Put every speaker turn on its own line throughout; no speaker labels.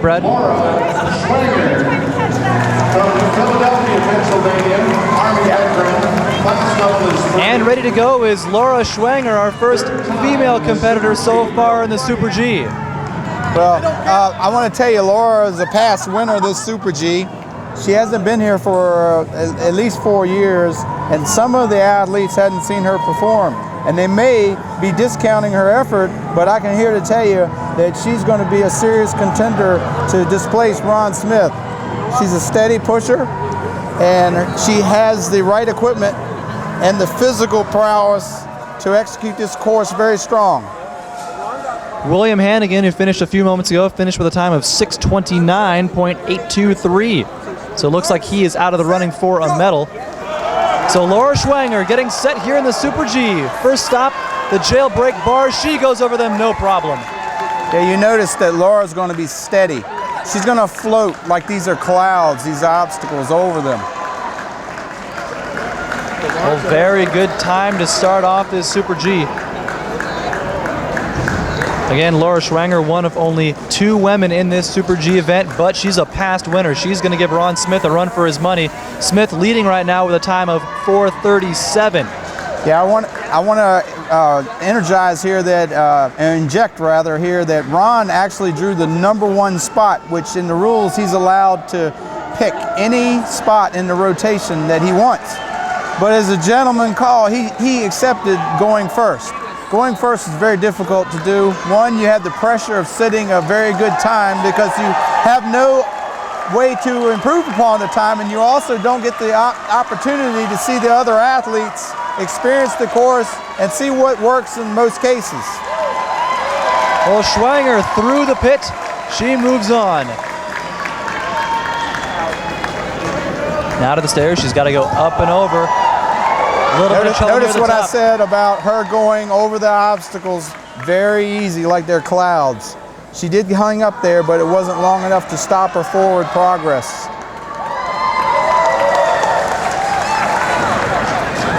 Brad? And ready to go is Laura Schwanger, our first female competitor so far in the Super G.
Well, I want to tell you, Laura is a past winner of this Super G. She hasn't been here for at least 4 years, and some of the athletes hadn't seen her perform. And they may be discounting her effort, but I can here to tell you that she's going to be a serious contender to displace Ron Smith. She's a steady pusher, and she has the right equipment and the physical prowess to execute this course very strong.
William Hannigan, who finished a few moments ago, finished with a time of 6:29.823. So it looks like he is out of the running for a medal. So Laura Schwanger getting set here in the Super G. First stop, the jailbreak bars. She goes over them, no problem.
Yeah, you notice that Laura's going to be steady. She's going to float like these are clouds, these obstacles over them.
Well, very good time to start off this Super G. Again, Laura Schwanger, one of only 2 women in this Super G event, but she's a past winner. She's going to give Ron Smith a run for his money. Smith leading right now with a time of 4:37.
Yeah, I want to energize here that, inject rather here that Ron actually drew the #1 spot, which in the rules he's allowed to pick any spot in the rotation that he wants. But as a gentleman call, he accepted going first. Going first is very difficult to do. One, you have the pressure of sitting a very good time because you have no way to improve upon the time, and you also don't get the opportunity to see the other athletes experience the course and see what works in most cases.
Well, Schwanger through the pit. She moves on. Now to the stairs. She's got to go up and over.
Notice what I said about her going over the obstacles very easy, like they're clouds. She did hang up there, but it wasn't long enough to stop her forward progress.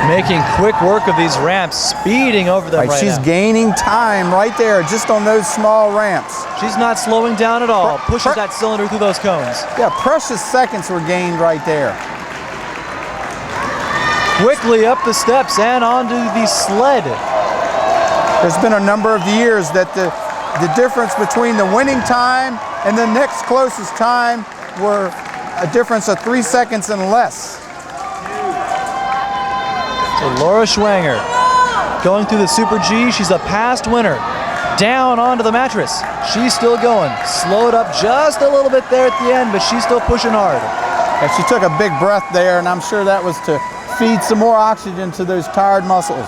Making quick work of these ramps, speeding over them right
She's
now.
gaining time right there, just on those small ramps.
She's not slowing down at all. Pushes that cylinder through those cones.
Yeah, precious seconds were gained right there.
Quickly up the steps and onto the sled.
There's been a number of years that the difference between the winning time and the next closest time were a difference of 3 seconds and less.
So Laura Schwanger going through the Super G. She's a past winner. Down onto the mattress. She's still going. Slowed up just a little bit there at the end, but she's still pushing hard.
And she took a big breath there, and I'm sure that was to feed some more oxygen to those tired muscles.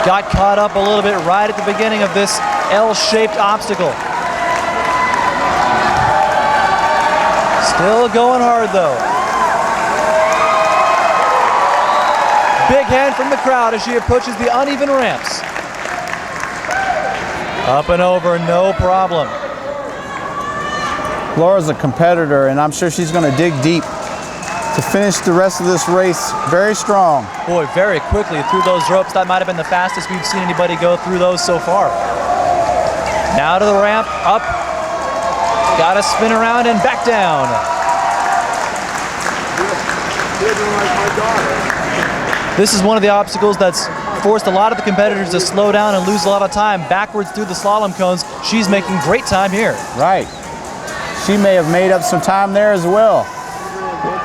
Got caught up a little bit right at the beginning of this L-shaped obstacle. Still going hard though. Big hand from the crowd as she approaches the uneven ramps. Up and over, no problem.
Laura's a competitor, and I'm sure she's going to dig deep to finish the rest of this race very strong.
Boy, very quickly through those ropes. That might have been the fastest we've seen anybody go through those so far. Now to the ramp, up. Got to spin around and back down. This is one of the obstacles that's forced a lot of the competitors to slow down and lose a lot of time backwards through the slalom cones. She's making great time here.
Right. She may have made up some time there as well.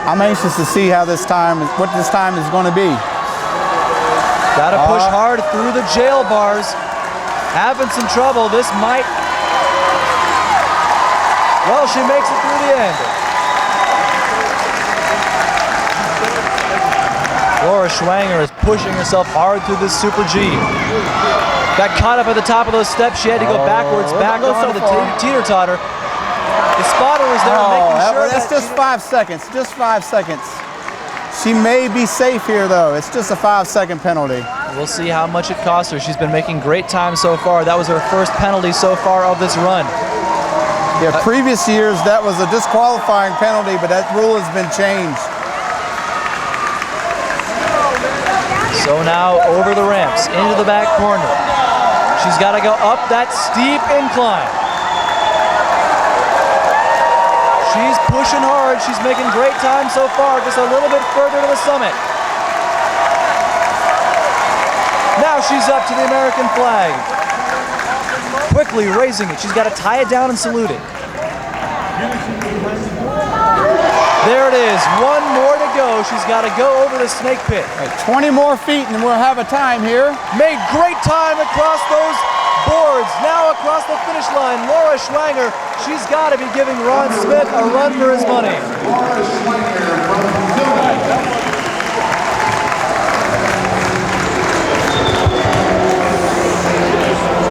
I'm anxious to see what this time is going to be.
Got to push hard through the jail bars. Having some trouble. This might... Well, she makes it through the end. Laura Schwanger is pushing herself hard through this Super G. Got caught up at the top of those steps. She had to go backwards, back onto the teeter-totter. The spotter was there making sure
that's just 5 seconds, just 5 seconds. She may be safe here though. It's just a 5-second penalty.
We'll see how much it costs her. She's been making great time so far. That was her first penalty so far of this run.
Yeah, previous years that was a disqualifying penalty, but that rule has been changed.
So now over the ramps, into the back corner. She's got to go up that steep incline. She's pushing hard. She's making great time so far, just a little bit further to the summit. Now she's up to the American flag. Quickly raising it. She's got to tie it down and salute it. There it is. One more to go. She's got to go over the snake pit.
20 more feet and we'll have a time here.
Made great time across those boards. Now across the finish line, Laura Schwanger. She's got to be giving Ron Smith a run for his money.